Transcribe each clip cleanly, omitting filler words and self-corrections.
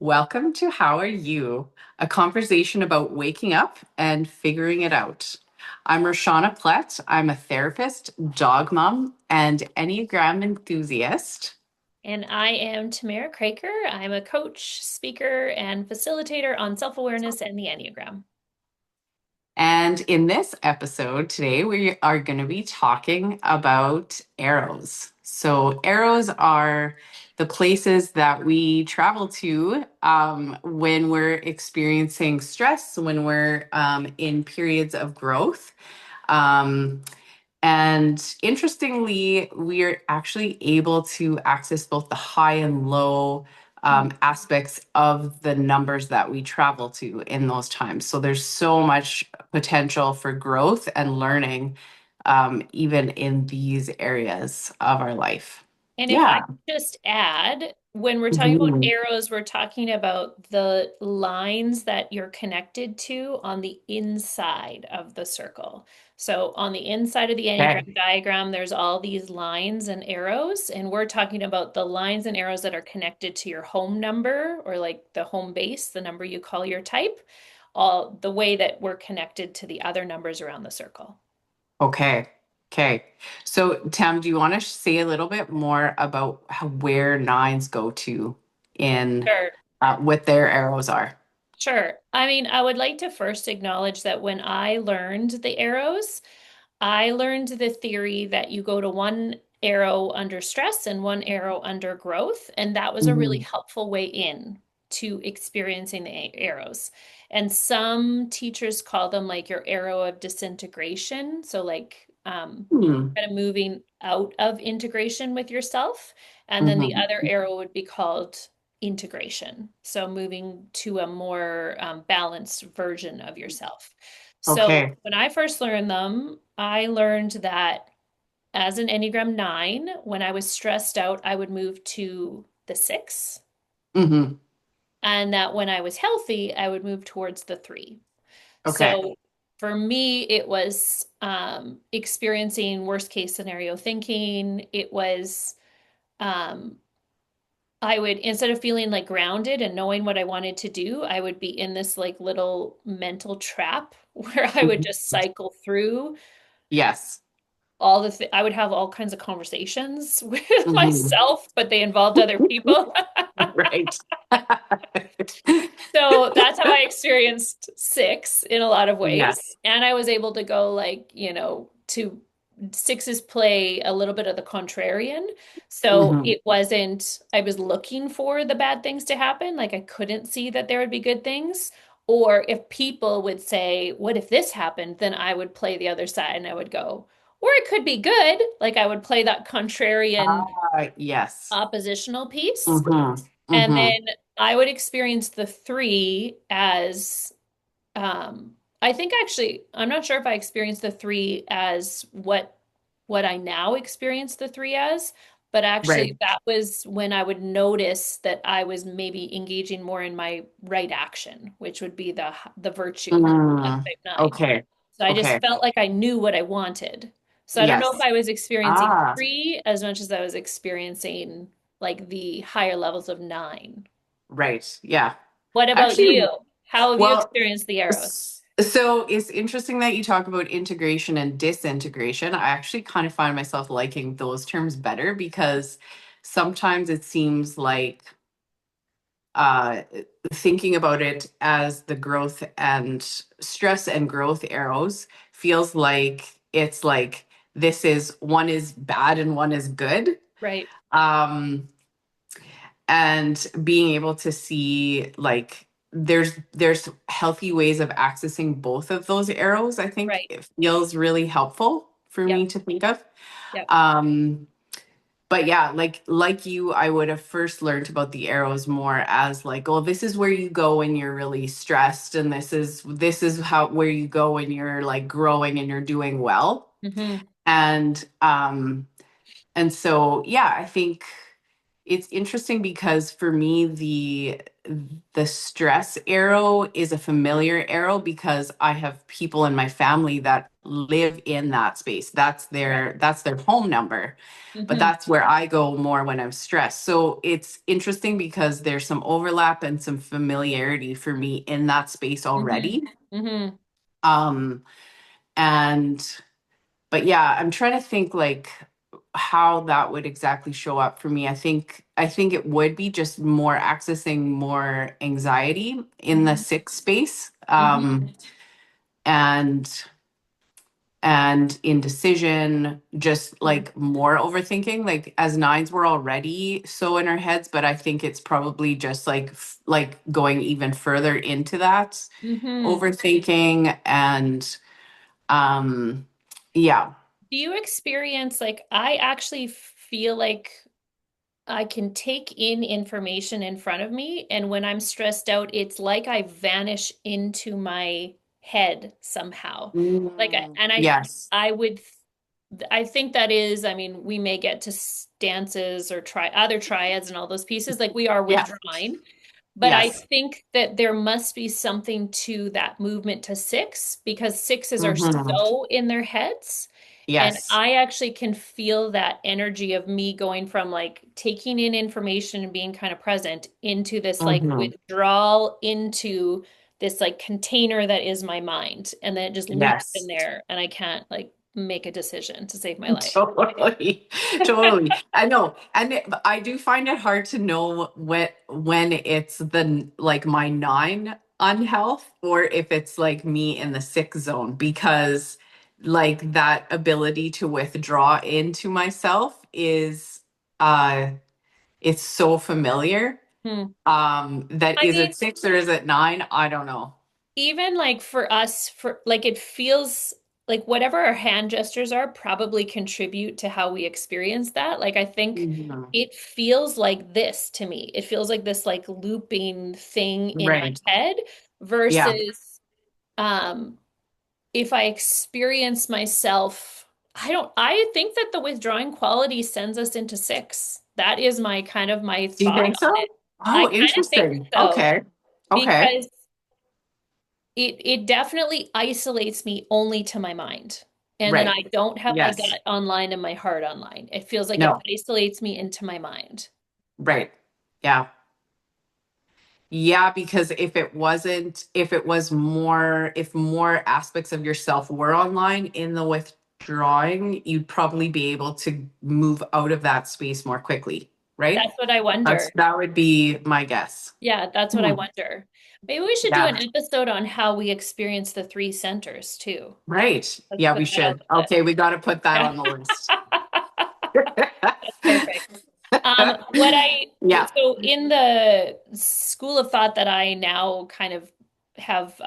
Welcome to How Are You? A conversation about waking up and figuring it out. I'm Roshonna Plett. I'm a therapist, dog mom, and Enneagram enthusiast. And I am Tamara Kroeker. I'm a coach, speaker, and facilitator on self-awareness and the Enneagram. And in this episode today, we are going to be talking about arrows. So, arrows are the places that we travel to when we're experiencing stress, when we're in periods of growth. Um, and interestingly, we're actually able to access both the high and low aspects of the numbers that we travel to in those times. So there's so much potential for growth and learning, even in these areas of our life. And if I Yeah. could just add, when we're talking about Mhm. arrows, we're talking about the lines that you're connected to on the inside of the circle. So on the inside of the Okay. Enneagram diagram, there's all these lines and arrows, and we're talking about the lines and arrows that are connected to your home number or like the home base, the number you call your type, all the way that we're connected to the other numbers around the circle. Okay. Okay. So, Tam, do you want to say a little bit more about where nines go to in Sure. what their arrows are? Sure. I mean, I would like to first acknowledge that when I learned the arrows, I learned the theory that you go to one arrow under stress and one arrow under growth. And that was a really Hmm. helpful way in to experiencing the arrows. And some teachers call them like your arrow of disintegration. So, like, Hmm. kind of moving out of integration with yourself. And then the other Hmm. arrow would be called integration. So moving to a more balanced version of yourself. So Okay. when I first learned them, I learned that as an Enneagram 9, when I was stressed out, I would move to the 6. Hmm. And that when I was healthy, I would move towards the 3. Okay. So for me, it was experiencing worst case scenario thinking. It was um, I would, instead of feeling like grounded and knowing what I wanted to do, I would be in this like little mental trap where I would Mhm. just cycle through Yes. all I would have all kinds of conversations with Hmm. myself, but they involved other people. Right. So that's how I experienced 6 in a lot of ways. Yes. And I was able to go like, to 6's play a little bit of the contrarian. So Hmm. it wasn't, I was looking for the bad things to happen. Like I couldn't see that there would be good things. Or if people would say, what if this happened? Then I would play the other side and I would go, or it could be good. Like I would play that contrarian Yes. oppositional piece. Hmm. And Hmm. then I would experience the 3 as I think actually I'm not sure if I experienced the 3 as what I now experience the 3 as, but actually Right. that was when I would notice that I was maybe engaging more in my right action, which would be the virtue of Mm. type 9. Okay. So I just Okay. felt like I knew what I wanted. So I don't know if Yes. I was experiencing Ah, 3 as much as I was experiencing like the higher levels of 9. right. Yeah. What about Actually, you? How have you well, experienced the arrows? so it's interesting that you talk about integration and disintegration. I actually kind of find myself liking those terms better because sometimes it seems like uh, thinking about it as the growth and stress and growth arrows feels like it's like this is one is bad and one is good. Right, Um, and being able to see like there's healthy ways of accessing both of those arrows, I think right. it feels really helpful for Yep, me to think of. yep. um but yeah, like you, I would have first learned about the arrows more as like, oh, this is where you go when you're really stressed, and this is how where you go when you're like growing and you're doing well. Hmm. And so yeah, I think it's interesting because for me the stress arrow is a familiar arrow because I have people in my family that live in that space. That's their home number. But Mm-hmm. that's where I go more when I'm stressed. So it's interesting because there's some overlap and some familiarity for me in that space Mm-hmm. already. Mm-hmm. Um and but yeah, I'm trying to think like how that would exactly show up for me. I think it would be just more accessing more anxiety in the Mm-hmm. sick space, Mm-hmm. and indecision, just like more overthinking. Like as nines, we're already so in our heads, but I think it's probably just like like going even further into that Mm-hmm. overthinking and um yeah. Do you experience like I actually feel like I can take in information in front of me, and when I'm stressed out, it's like I vanish into my head somehow. Like Yes. I would I think that is, I mean, we may get to stances or try other triads and all those pieces like we are Yeah. withdrawing. But I Yes. think that there must be something to that movement to six because sixes are Hmm. so in their heads. And Yes. I actually can feel that energy of me going from like taking in information and being kind of present into this like Hmm. withdrawal into this like container that is my mind. And then it just loops in Yes. there and I can't like make a decision to save my life. Totally. Totally. I know. But I do find it hard to know when it's the like my nine unhealth or if it's like me in the sick zone because like that ability to withdraw into myself is uh it's so familiar. Hmm. That I is mean, it six or is it nine? I don't know. even like for us, for like it feels like whatever our hand gestures are probably contribute to how we experience that. Like I think Mhm. it feels like this to me. It feels like this like looping thing in my Right. head Yeah. versus um if I experience myself, I think that the withdrawing quality sends us into six. That is my kind of my Do you thought think on it. so? I Oh, kind of think interesting. so Okay. Okay. because it definitely isolates me only to my mind. And then Right. I don't have my Yes. gut online and my heart online. It feels like it No. isolates me into my mind. Right. Yeah. Yeah, because if it was more, if more aspects of yourself were online in the withdrawing, you'd probably be able to move out of that space more quickly, right? That's what I wonder. That would be my guess. Yeah, that's what I Hmm. wonder. Maybe we should do Yeah. an episode on how we experience the three centers too. Right. Let's Yeah, put we that on should. the list. Okay, we got to put that Yeah. on the list. That's perfect. What I Yeah. so in the school of thought that I now kind of have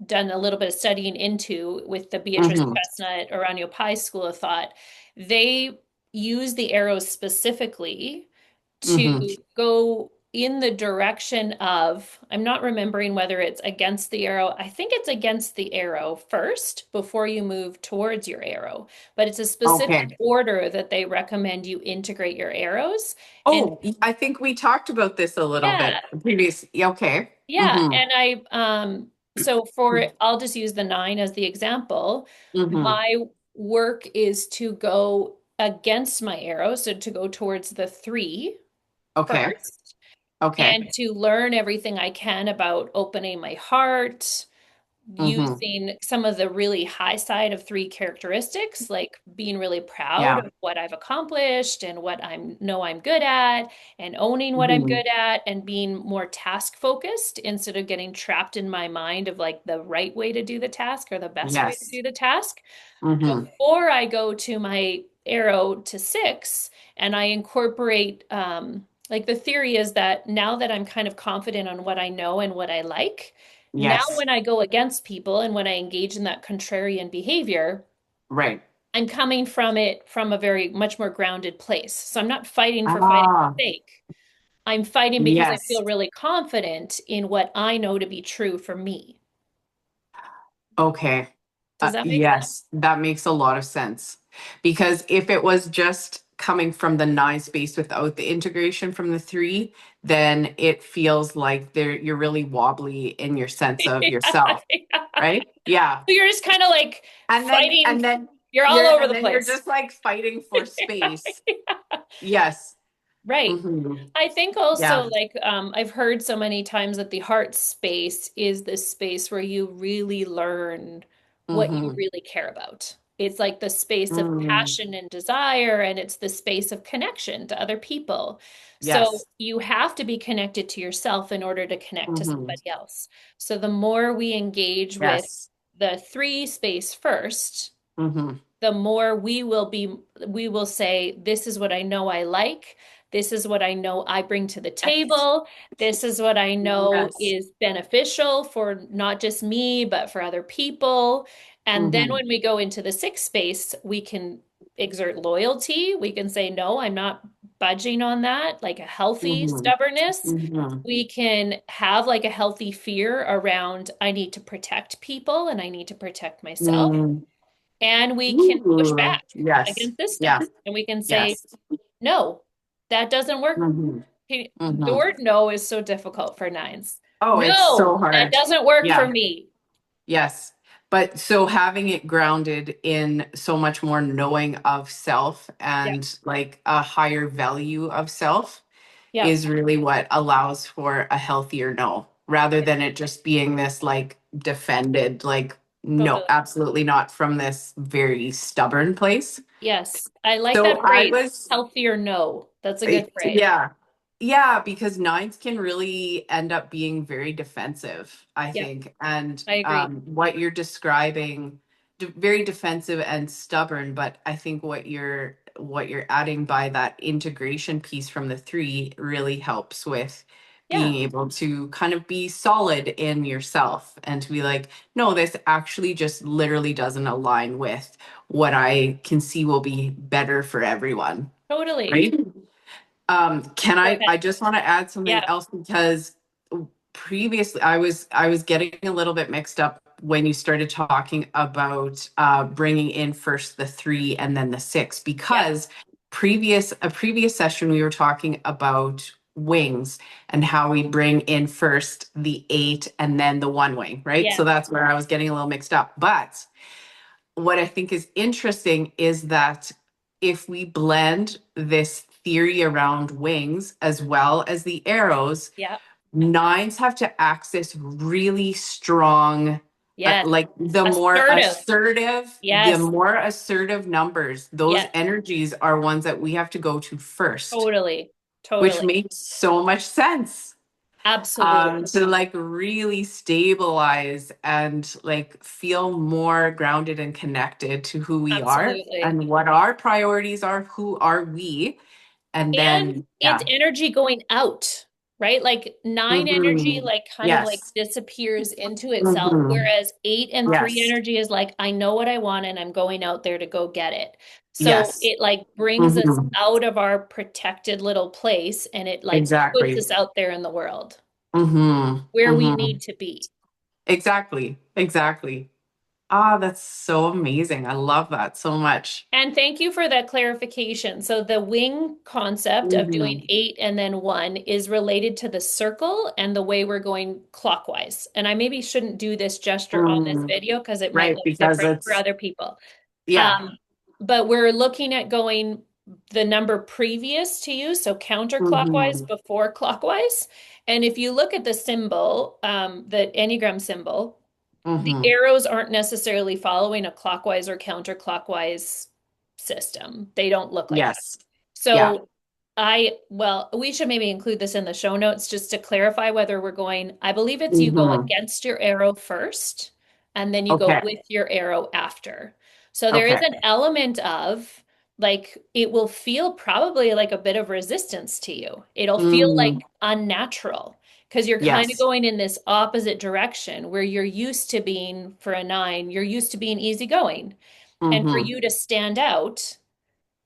done a little bit of studying into with the Beatrice Hmm. Chestnut Aranio Pi School of Thought, they use the arrows specifically to Hmm. go in the direction of, I'm not remembering whether it's against the arrow. I think it's against the arrow first before you move towards your arrow, but it's a specific Okay. order that they recommend you integrate your arrows. And Oh, I think we talked about this a little yeah, bit previous. Yeah, okay. yeah. Mm-hmm. And so for, I'll just use the nine as the example. Mm-hmm. My work is to go against my arrow, so to go towards the three Okay. first Okay. and to learn everything I can about opening my heart, Mm-hmm. using some of the really high side of three characteristics, like being really proud Yeah. of what I've accomplished and what I'm good at, and owning what I'm Mm-hmm. good at, and being more task focused instead of getting trapped in my mind of like the right way to do the task or the best way to Yes. do the task Mm-hmm. before I go to my arrow to six and I incorporate, like the theory is that now that I'm kind of confident on what I know and what I like, now Yes. when I go against people and when I engage in that contrarian behavior, Right. I'm coming from it from a very much more grounded place. So I'm not fighting for fighting's Ah, sake. I'm fighting because I yes. feel really confident in what I know to be true for me. Okay. Does that make sense? Yes, that makes a lot of sense. Because if it was just coming from the nine space without the integration from the three, then it feels like you're really wobbly in your sense of Yeah, yourself, yeah. right? Yeah. So you're just kind of like And then fighting, and then you're all you're over and the then you're place. just like fighting for space. Yes. Right. Hmm. I think also Yeah. like I've heard so many times that the heart space is this space where you really learn what you Hmm. really care about. It's like the space of Mm. passion and desire, and it's the space of connection to other people. So Yes. you have to be connected to yourself in order to connect to Hmm. somebody else. So the more we engage with Yes. the three space first, Hmm. the more we will say, this is what I know I like. This is what I know I bring to the Yes. table. This is what I know Yes. is beneficial for not just me, but for other people. And then Hmm. when we go into the sixth space, we can exert loyalty. We can say, no, I'm not budging on that, like a healthy Hmm. stubbornness. Hmm. We can have like a healthy fear around, I need to protect people and I need to protect myself. Mm. And we can push Ooh. back Yes. against Yeah. systems. And we can say, Yes. no, that doesn't work. Hmm. The Hmm. word no is so difficult for nines. Oh, it's so No, that hard. doesn't work for Yeah. me. Yes. But so having it grounded in so much more knowing of self Yeah. and like a higher value of self Yeah. is really what allows for a healthier no, rather than it just being this like defended, like, no, Totally. absolutely not, from this very stubborn place. Yes. I like So that I phrase, was healthier no. That's a good phrase. Yeah. Yeah, because nines can really end up being very defensive, I Yeah, think. And I agree. what you're describing, very defensive and stubborn, but I think what you're adding by that integration piece from the three really helps with Yeah, being able to kind of be solid in yourself and to be like, no, this actually just literally doesn't align with what I can see will be better for everyone, totally. right? Can Go I ahead. just want to add something Yeah. else because previously I was getting a little bit mixed up when you started talking about bringing in first the three and then the six, Yeah. because previous session we were talking about wings and how we bring in first the eight and then the one wing, right? Yeah. So that's where I was getting a little mixed up. But what I think is interesting is that if we blend this theory around wings as well as the arrows, Yeah. nines have to access really strong, Yes. like Assertive. the Yes. more assertive numbers, those Yes. energies are ones that we have to go to first, Totally. which Totally. makes so much sense, Absolutely. to like really stabilize and like feel more grounded and connected to who we are Absolutely. and what our priorities are, who are we, and And then it's yeah. energy going out, right? Like nine energy, Mhm. like kind of like Yes. disappears into itself, Hmm. whereas eight and three Yes. energy is like, I know what I want and I'm going out there to go get it. So Yes. it like brings us Hmm. out of our protected little place and it like puts Exactly. us out there in the world Hmm. where we Hmm. need to be. Exactly. Exactly. Ah, that's so amazing. I love that so much. And thank you for that clarification. So the wing concept of doing Hmm. eight and then one is related to the circle and the way we're going clockwise. And I maybe shouldn't do this gesture on this Hmm. video because it might Right, look because different for it's other people. yeah. But we're looking at going the number previous to you, so counterclockwise Hmm. before clockwise. And if you look at the symbol, the Enneagram symbol, the Hmm. arrows aren't necessarily following a clockwise or counterclockwise system. They don't look like that. Yes. Yeah. So well, we should maybe include this in the show notes just to clarify whether we're going, I believe it's you go Hmm. against your arrow first, and then you go Okay. with your arrow after. So there is Okay. an element of like it will feel probably like a bit of resistance to you. It'll feel like Mm. unnatural because you're kind of Yes. going in this opposite direction where you're used to being for a nine, you're used to being easygoing. And for Hmm. you to stand out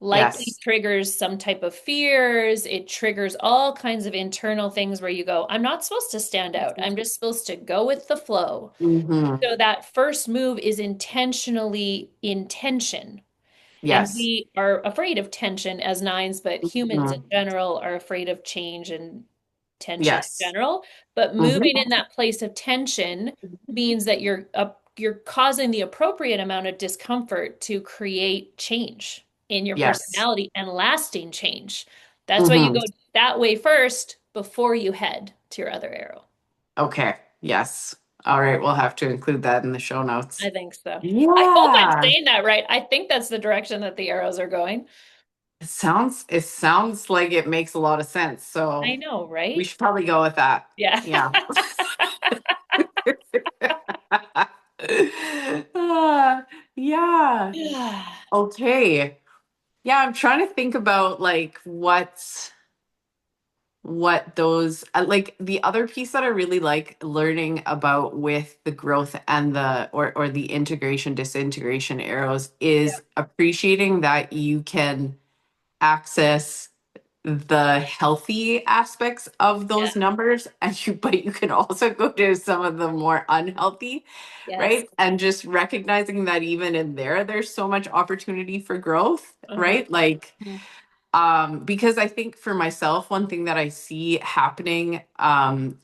likely Yes. triggers some type of fears. It triggers all kinds of internal things where you go, I'm not supposed to stand out. I'm just supposed to go with the flow. Hmm. So that first move is intentionally intention. And Yes. we are afraid of tension as nines, but humans in Mhm. general are afraid of change and tension in Yes. general. But moving in Hmm. that place of tension means that you're causing the appropriate amount of discomfort to create change in your Yes. personality and lasting change. That's why you Hmm. go that way first before you head to your other arrow. Okay. Yes. All right. We'll have to include that in the show notes. I think so. I hope I'm Yeah. saying that right. I think that's the direction that the arrows are going. It sounds like it makes a lot of sense. I So know, we right? should probably go with that. Yeah. Yeah. Ah, yeah. Okay. Yeah, I'm trying to think about like what those like the other piece that I really like learning about with the growth and the or the integration disintegration arrows Yeah. is appreciating that you can access the healthy aspects of Yeah. those numbers and but you can also go to some of the more unhealthy, Yes. right? And just recognizing that even in there's so much opportunity for growth, Uh-huh. right? Like Mhm. because I think for myself, one thing that I see happening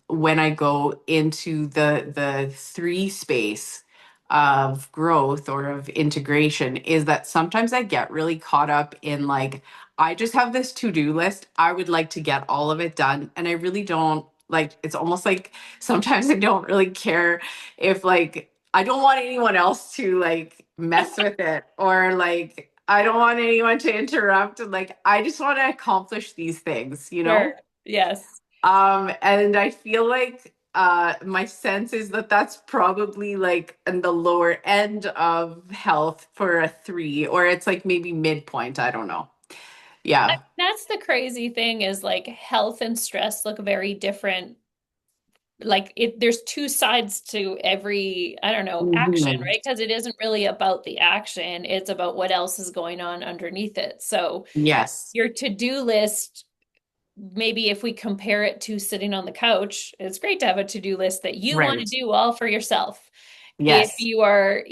when I go into the three space of growth or of integration is that sometimes I get really caught up in like, I just have this to-do list. I would like to get all of it done. And I really don't like, it's almost like sometimes I don't really care if like I don't want anyone else to like mess with it or like I don't want anyone to interrupt. Like I just want to accomplish these things, you Sure. know? Yes. And I feel like my sense is that that's probably like in the lower end of health for a three, or it's like maybe midpoint. I don't know. Yeah. That's the crazy thing is like health and stress look very different. Like there's two sides to every, I don't know, action, Mhm. right? Because it isn't really about the action, it's about what else is going on underneath it. So Yes. your to-do list, maybe if we compare it to sitting on the couch, it's great to have a to-do list that you want to Right. do all for yourself. If Yes. you are,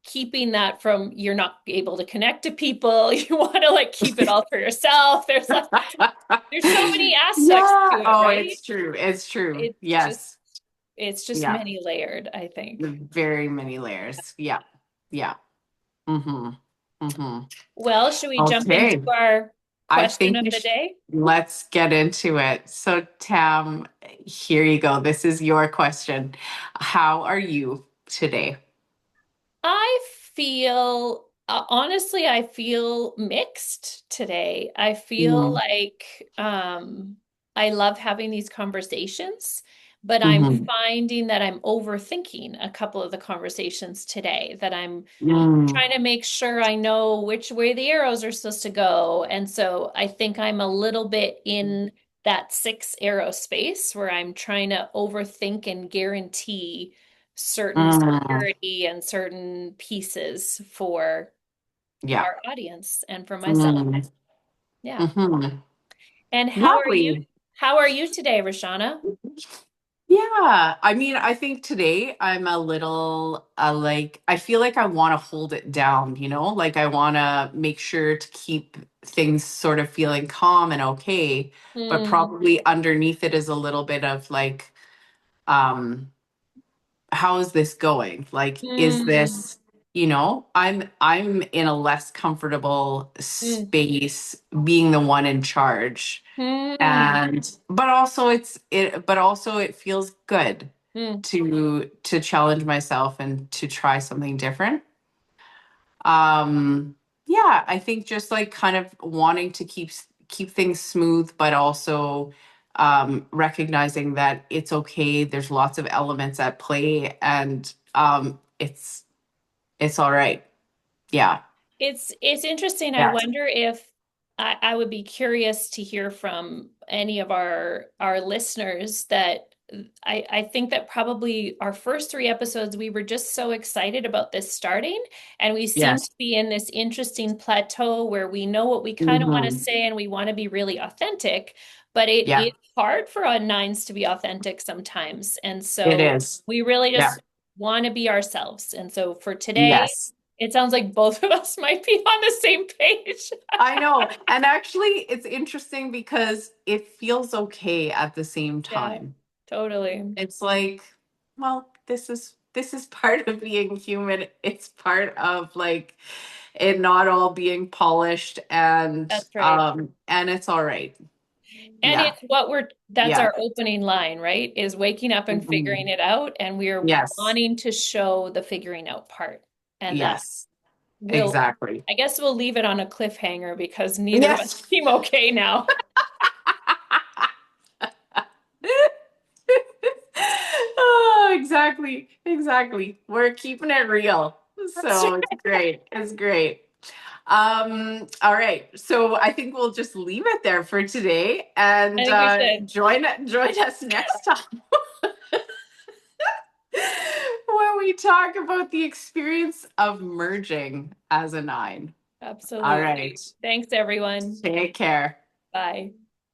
keeping that from you're not able to connect to people, you want to like keep it all for yourself. There's so many aspects to Yeah. it, Oh, right? it's true. It's true. It's just Yes. it's just Yeah. many layered, I think. Very many layers. Yeah. Yeah. Mm-hmm. Mm-hmm. Well, should we jump into Okay. our I question think of the day? let's get into it. So, Tam, here you go. This is your question. How are you today? I feel, honestly, I feel mixed today. I feel Mm-hmm. like I love having these conversations, but I'm Mm-hmm. finding that I'm overthinking a couple of the conversations today, that I'm Mm, trying to make sure I know which way the arrows are supposed to go. And so I think I'm a little bit in that six arrow space where I'm trying to overthink and guarantee certain mm, security and certain pieces for yeah. our audience and for myself. Mm, Yeah. hmm. And Lovely. how are you today, Roshonna? Yeah, I mean, I think today I'm a little like I feel like I want to hold it down, you know? Like I want to make sure to keep things sort of feeling calm and okay, but Mm, probably underneath it is a little bit of like um how is this going? Like is mm, this, I'm in a less comfortable mm, space being the one in charge mm, and but also it feels good mm. to challenge myself and to try something different. Yeah, I think just like kind of wanting to keep things smooth but also recognizing that it's okay, there's lots of elements at play and it's all right. Yeah. It's interesting. I Yeah. wonder if I would be curious to hear from any of our listeners that I think that probably our first three episodes, we were just so excited about this starting, and we seem to Yes. be in this interesting plateau where we know what we kind of want to Hmm. say and we want to be really authentic, but it Yeah, is hard for our nines to be authentic sometimes. And it so is. we really Yeah. just want to be ourselves. And so for today, Yes. It sounds like both of us might be on the same page. I know. And actually, it's interesting because it feels okay at the same Yeah, time. totally. It's like, well, this is part of being human. It's part of like it not all being polished That's right. and it's all right. And Yeah. it's what that's Yeah. our opening line, right? Is waking up and figuring Mhm. it out. And we're Yes. wanting to show the figuring out part. And that Yes. will, Exactly. I guess we'll leave it on a cliffhanger because neither of us Yes. seem okay now. Oh, exactly. Exactly. We're keeping it real. That's So it's great. It's great. All right. So I think we'll just leave it there for today I and think we should. join us next time when we talk about the experience of merging as a nine. All right. Absolutely. Thanks, everyone. Take care. Bye.